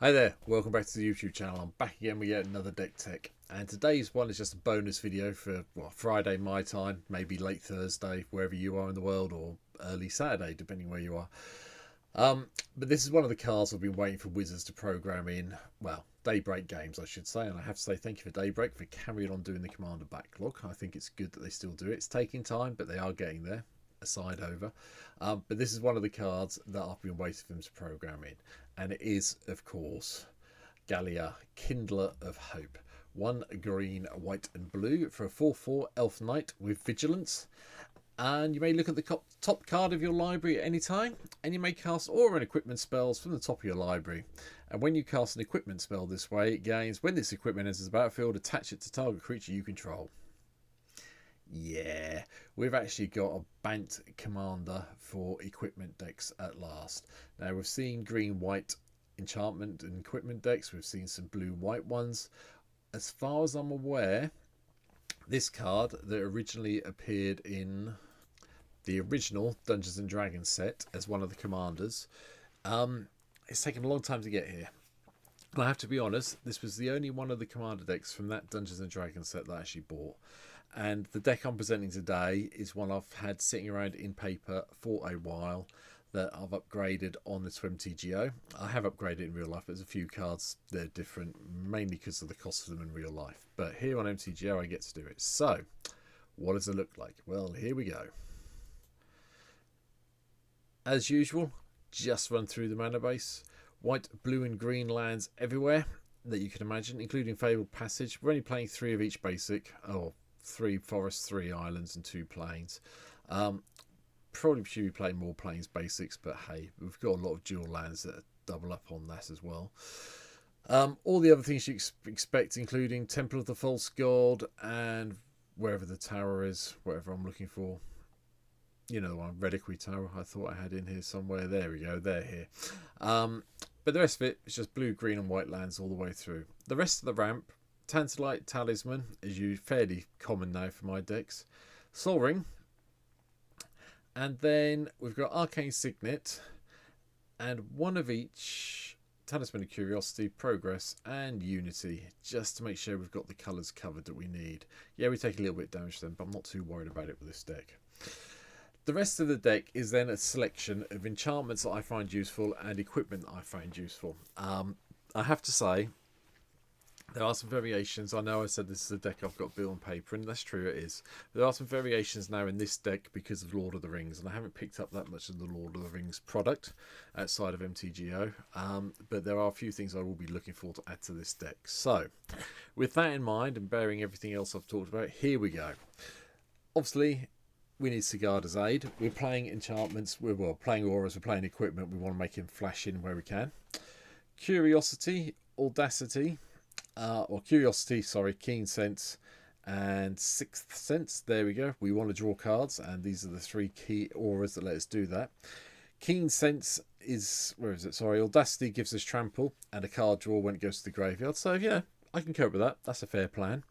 Hi there, welcome back to the YouTube channel. I'm back again with yet another deck tech, and today's one is just a bonus video for Friday my time, maybe late Thursday wherever you are in the world, or early Saturday depending where you are. But this is one of the cards I've been waiting for Wizards to program in, well, Daybreak Games I should say, and I have to say thank you for Daybreak for carrying on doing the Commander backlog. I think it's good that they still do it. It's taking time, but they are getting there. Aside over, but this is one of the cards that I've been waiting for them to program in, and it is, of course, Galea, Kindler of Hope. One green, white, and blue for a 4/4 Elf Knight with Vigilance. And you may look at the top card of your library at any time, and you may cast aura and equipment spells from the top of your library. And when you cast an equipment spell this way, it gains, when this equipment enters the battlefield, attach it to target creature you control. Yeah, we've actually got a Bant commander for equipment decks at last. Now, we've seen green-white enchantment and equipment decks. We've seen some blue-white ones. As far as I'm aware, this card that originally appeared in the original Dungeons and Dragons set as one of the commanders, it's taken a long time to get here. And I have to be honest, this was the only one of the commander decks from that Dungeons and Dragons set that I actually bought. And the deck I'm presenting today is one I've had sitting around in paper for a while that I've upgraded on the MTGO. I have upgraded in real life. There's a few cards that are different, mainly because of the cost of them in real life. But here on MTGO, I get to do it. So, what does it look like? Well, here we go. As usual, just run through the mana base. White, blue and green lands everywhere that you can imagine, including Fabled Passage. We're only playing 3 of each basic. 3 forests, 3 islands, and 2 plains. Probably should be playing more plains basics, but hey, we've got a lot of dual lands that double up on that as well. All the other things you expect, including Temple of the False God and wherever the tower is, whatever I'm looking for. You know the one, Reliquary Tower, I thought I had in here somewhere. There we go, they're here. But the rest of it is just blue, green, and white lands all the way through. The rest of the ramp, Tantalite Talisman is fairly common now for my decks. Sol Ring. And then we've got Arcane Signet. And one of each, Talisman of Curiosity, Progress, and Unity. Just to make sure we've got the colours covered that we need. Yeah, we take a little bit of damage then, but I'm not too worried about it with this deck. The rest of the deck is then a selection of enchantments that I find useful and equipment that I find useful. I have to say, there are some variations. I know I said this is a deck I've got built on paper, and that's true, it is. There are some variations now in this deck because of Lord of the Rings, and I haven't picked up that much of the Lord of the Rings product outside of MTGO, but there are a few things I will be looking for to add to this deck. So, with that in mind, and bearing everything else I've talked about, here we go. Obviously, we need Sigarda's aid. We're playing enchantments, we're playing auras, we're playing equipment, we want to make him flash in where we can. Curiosity, Audacity, Curiosity, sorry, Keen Sense, and Sixth Sense. There we go. We want to draw cards, and these are the 3 key auras that let us do that. Keen Sense is, where is it? Sorry, Audacity gives us trample and a card draw when it goes to the graveyard. So, yeah, I can cope with that. That's a fair plan.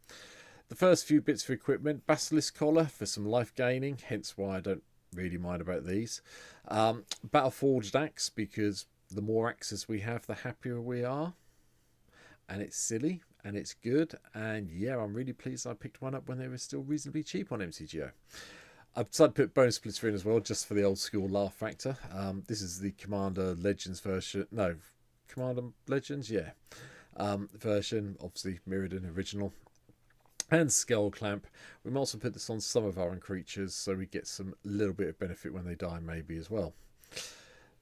The first few bits for equipment, Basilisk Collar for some life gaining, hence why I don't really mind about these. Battleforged Axe, because the more axes we have, the happier we are. And it's silly, and it's good, and yeah, I'm really pleased I picked one up when they were still reasonably cheap on MTGO. I've decided to put Bonus Splitter in as well, just for the old school laugh factor. This is the Commander Legends version, no, Commander Legends, yeah, version, obviously Mirrodin original. And Skull Clamp. We might also put this on some of our own creatures so we get some little bit of benefit when they die maybe as well.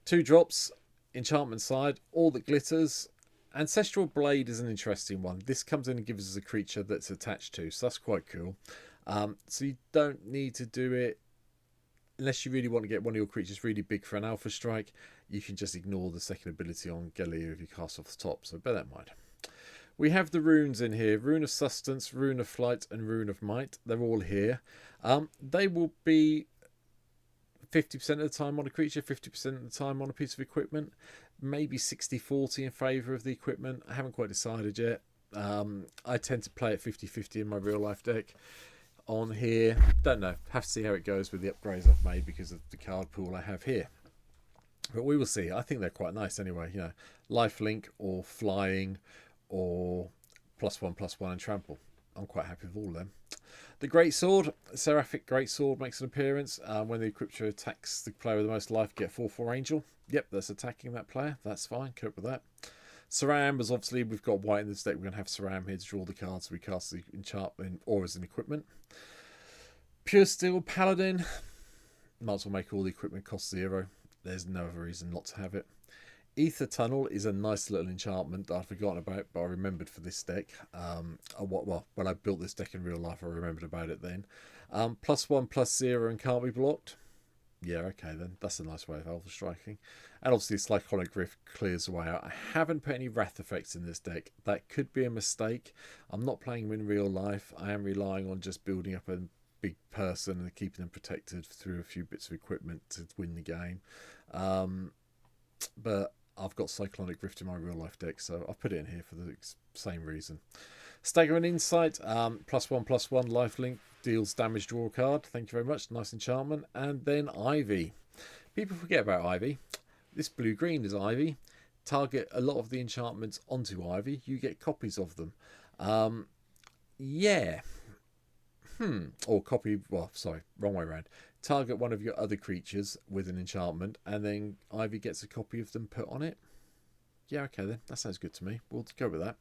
2 drops, enchantment side, All That Glitters. Ancestral Blade is an interesting one. This comes in and gives us a creature that's attached to, so that's quite cool. So you don't need to do it unless you really want to get one of your creatures really big for an alpha strike. You can just ignore the second ability on Galea if you cast off the top, so bear that in mind. We have the runes in here. Rune of Sustenance, Rune of Flight, and Rune of Might. They're all here. They will be 50% of the time on a creature, 50% of the time on a piece of equipment. Maybe 60-40 in favour of the equipment. I haven't quite decided yet. I tend to play it 50-50 in my real life deck. On here, don't know. Have to see how it goes with the upgrades I've made because of the card pool I have here. But we will see. I think they're quite nice anyway. You know, lifelink or flying or +1/+1 and trample. I'm quite happy with all of them. The Great Sword, Seraphic Great Sword, makes an appearance. When the equipped attacks the player with the most life, get 4/4 Angel. Yep, that's attacking that player. That's fine. Cope with that. Saram was obviously, we've got white in this deck. We're going to have Saram here to draw the cards. We cast the enchantment or as an equipment. Pure Steel Paladin. Might as well make all the equipment cost 0. There's no other reason not to have it. Ether Tunnel is a nice little enchantment that I'd forgotten about, but I remembered for this deck. Well, when I built this deck in real life, I remembered about it then. +1/+0 and can't be blocked. Yeah, okay then. That's a nice way of Alpha Striking. And obviously Cyclonic Rift clears the way out. I haven't put any Wrath effects in this deck. That could be a mistake. I'm not playing them in real life. I am relying on just building up a big person and keeping them protected through a few bits of equipment to win the game. But I've got Cyclonic Rift in my real life deck, so I've put it in here for the same reason. Staggering Insight, +1/+1 lifelink, deals damage, draw a card. Thank you very much. Nice enchantment. And then Ivy. People forget about Ivy. This blue-green is Ivy. Target a lot of the enchantments onto Ivy. You get copies of them. Yeah. Or copy, well, sorry, wrong way around. Target one of your other creatures with an enchantment, and then Ivy gets a copy of them put on it. Yeah, okay then. That sounds good to me. We'll go with that.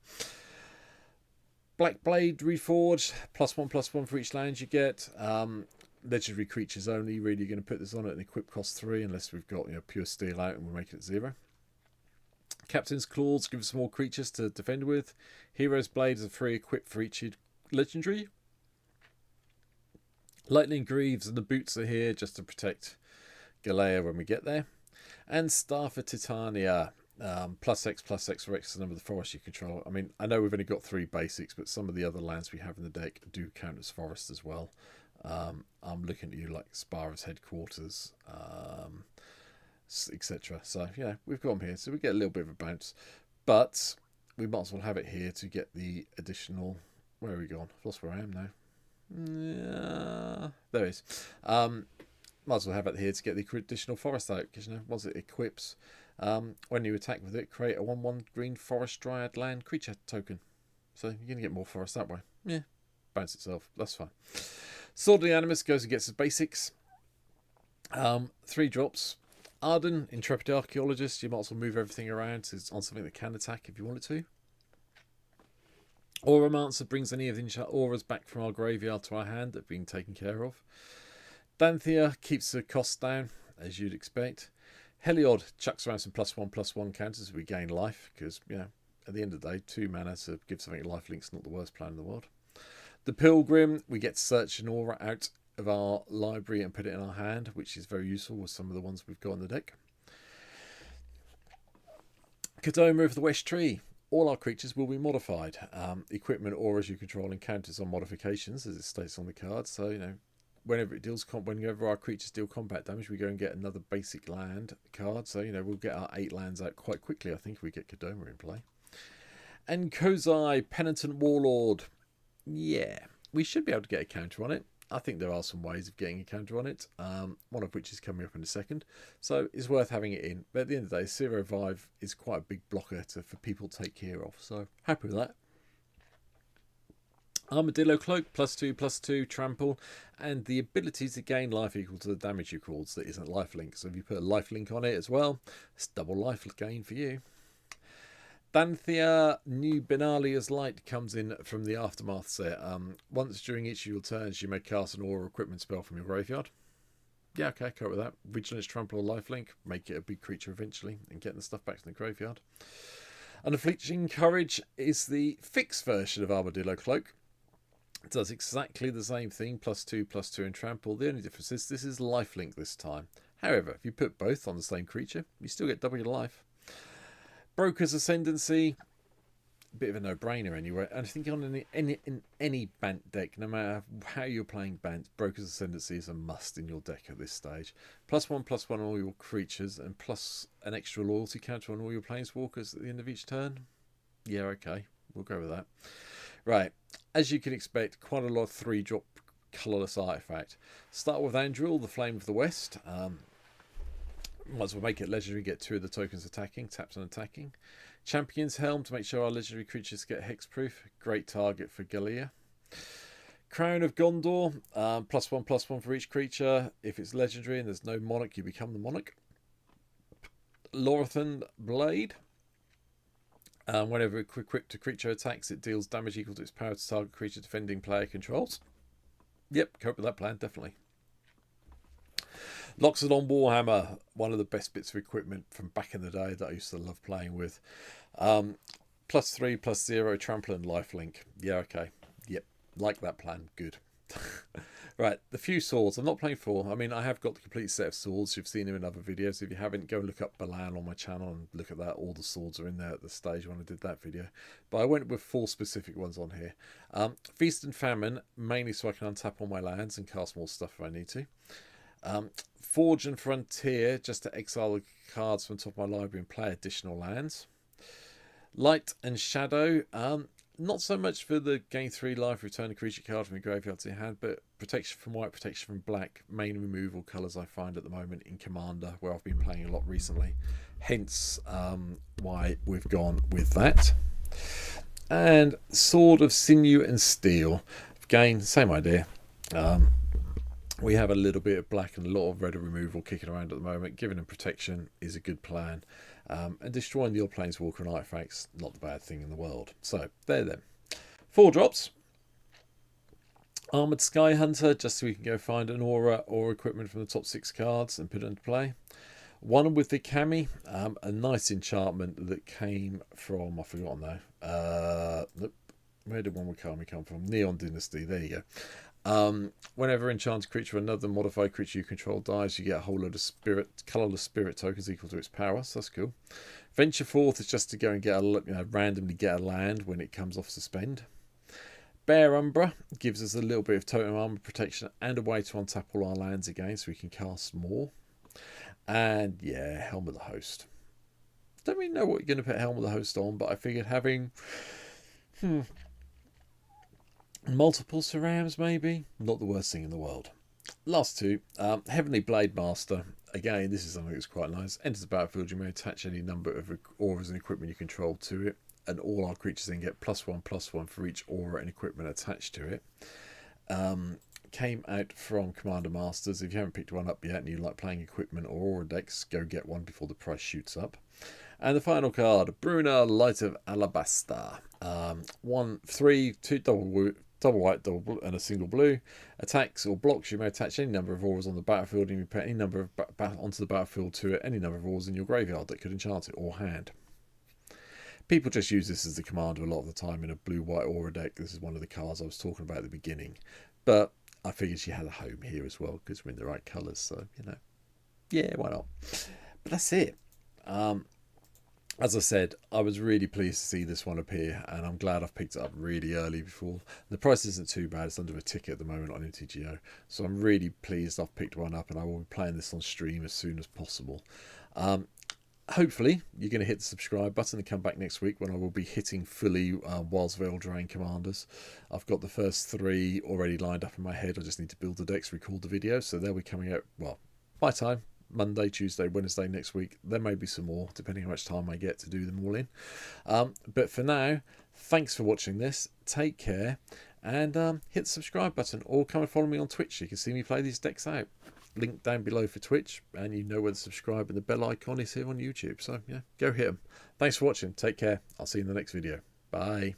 Black Blade Reforged, +1/+1 for each land you get. Legendary creatures only. Really going to put this on at an equip cost 3, unless we've got pure steel out and we'll make it 0. Captain's Claws give us more creatures to defend with. Hero's Blade is a free equip for each legendary. Lightning Greaves and the boots are here just to protect Galea when we get there. And Star for Titania, +X/+X for X the number of the forest you control. I mean, I know we've only got 3 basics, but some of the other lands we have in the deck do count as forests as well. I'm looking at you like Spara's Headquarters, etc. So, yeah, we've got them here. So we get a little bit of a bounce. But we might as well have it here to get the additional... Where are we gone? I've lost where I am now. There it is. Might as well have it here to get the additional forest out, because once it equips, when you attack with it, create a 1/1 green forest dryad land creature token. So you're going to get more forest that way. Yeah, bounce itself. That's fine. Sword of the Animus goes and gets his basics. 3 drops. Arden, Intrepid Archaeologist. You might as well move everything around so it's on something that can attack if you want it to. Auramancer brings any of the auras back from our graveyard to our hand that have been taken care of. Danthea keeps the cost down, as you'd expect. Heliod chucks around some +1/+1 counters as we gain life, because, at the end of the day, 2 mana to give something lifelink's not the worst plan in the world. The Pilgrim, we get to search an aura out of our library and put it in our hand, which is very useful with some of the ones we've got in the deck. Kadoma of the West Tree. All our creatures will be modified. Equipment, auras you control, encounters on modifications, as it states on the card. So, whenever our creatures deal combat damage, we go and get another basic land card. So, we'll get our 8 lands out quite quickly, I think, if we get Kadoma in play. And Kozai, Penitent Warlord. Yeah, we should be able to get a counter on it. I think there are some ways of getting a counter on it, one of which is coming up in a second. So it's worth having it in. But at the end of the day, 0/5 is quite a big blocker for people to take care of. So happy with that. Armadillo Cloak, +2/+2, trample, and the ability to gain life equal to the damage you cause that isn't lifelink. So if you put a lifelink on it as well, it's double life gain for you. Danthea, new Benalia's Light comes in from the Aftermath set. Once during each of your turns, you may cast an aura equipment spell from your graveyard. Yeah, okay, cope with that. Vigilance, trample, or lifelink. Make it a big creature eventually and getting the stuff back to the graveyard. Unofficial Courage is the fixed version of Armadillo Cloak. It does exactly the same thing, +2/+2 and trample. The only difference is this is lifelink this time. However, if you put both on the same creature, you still get double your life. Broker's Ascendancy, a bit of a no-brainer anyway. And I think on any Bant deck, no matter how you're playing Bant, Broker's Ascendancy is a must in your deck at this stage. +1/+1 on all your creatures, and plus an extra loyalty counter on all your planeswalkers at the end of each turn. Yeah, okay, we'll go with that. Right, as you can expect, quite a lot of 3-drop colourless artifact. Start with Andril, the Flame of the West. Might as well make it legendary, get 2 of the tokens attacking, taps on attacking. Champion's Helm to make sure our legendary creatures get hexproof. Great target for Galea. Crown of Gondor, +1/+1 for each creature. If it's legendary and there's no monarch, you become the monarch. Lorathan Blade. Whenever equipped to creature attacks, it deals damage equal to its power to target creature defending player controls. Yep, cope with that plan, definitely. Loxodon Warhammer, one of the best bits of equipment from back in the day that I used to love playing with. +3/+0 trample and lifelink. Yeah, okay. Yep, like that plan. Good. Right, the few swords. I'm not playing 4. I mean, I have got the complete set of swords. You've seen them in other videos. If you haven't, go and look up Balan on my channel and look at that. All the swords are in there at the stage when I did that video. But I went with 4 specific ones on here. Feast and Famine, mainly so I can untap all my lands and cast more stuff if I need to. Forge and Frontier, just to exile the cards from the top of my library and play additional lands. Light and Shadow, not so much for the gain 3 life, return a creature card from your graveyard to your hand, but protection from white, protection from black, main removal colours I find at the moment in Commander, where I've been playing a lot recently. Hence why we've gone with that. And Sword of Sinew and Steel. Again, same idea. We have a little bit of black and a lot of red removal kicking around at the moment. Giving them protection is a good plan. And destroying the old Planeswalker and artifacts, not the bad thing in the world. So, there then. 4 drops. Armoured Sky Hunter, just so we can go find an aura or equipment from the top 6 cards and put it into play. One with the Kami, a nice enchantment that came from, I've forgotten now. Where did one with Kami come from? Neon Dynasty, there you go. Whenever enchanted creature or another modified creature you control dies, you get a whole load of colourless spirit tokens equal to its power, so that's cool. Venture Forth is just to go and get randomly get a land when it comes off suspend. Bear Umbra gives us a little bit of totem armor protection and a way to untap all our lands again so we can cast more. And yeah, Helm of the Host. Don't really know what you're going to put Helm of the Host on, but I figured having multiple Cerams maybe, not the worst thing in the world. Last 2, Heavenly Blade Master. Again, this is something that's quite nice. Enters the battlefield, you may attach any number of auras and equipment you control to it, and all our creatures then get +1/+1 for each aura and equipment attached to it. Came out from Commander Masters. If you haven't picked one up yet and you like playing equipment or aura decks, go get one before the price shoots up. And the final card, Bruna, Light of Alabasta. 1/3, 2 double white, double blue, and a single blue. Attacks or blocks, you may attach any number of auras on the battlefield, and you put any number of onto the battlefield to it, any number of auras in your graveyard that could enchant it or hand. People just use this as the commander a lot of the time in a blue-white aura deck. This is one of the cards I was talking about at the beginning. But I figured she had a home here as well because we're in the right colours, so, you know. Yeah, why not? But that's it. As I said, I was really pleased to see this one appear, and I'm glad I've picked it up really early before. The price isn't too bad. It's under a ticket at the moment on MTGO. So I'm really pleased I've picked one up, and I will be playing this on stream as soon as possible. Hopefully, you're going to hit the subscribe button and come back next week when I will be hitting fully Wilds Veil Drain Commanders. I've got the first 3 already lined up in my head. I just need to build the decks, record the video. So they'll be coming out, well, my time. Monday, Tuesday, Wednesday next week. There may be some more, depending on how much time I get to do them all in. But for now, thanks for watching this. Take care, and hit the subscribe button, or come and follow me on Twitch. You can see me play these decks out. Link down below for Twitch, and you know where to subscribe, and the bell icon is here on YouTube. So yeah, go hit them. Thanks for watching. Take care. I'll see you in the next video. Bye.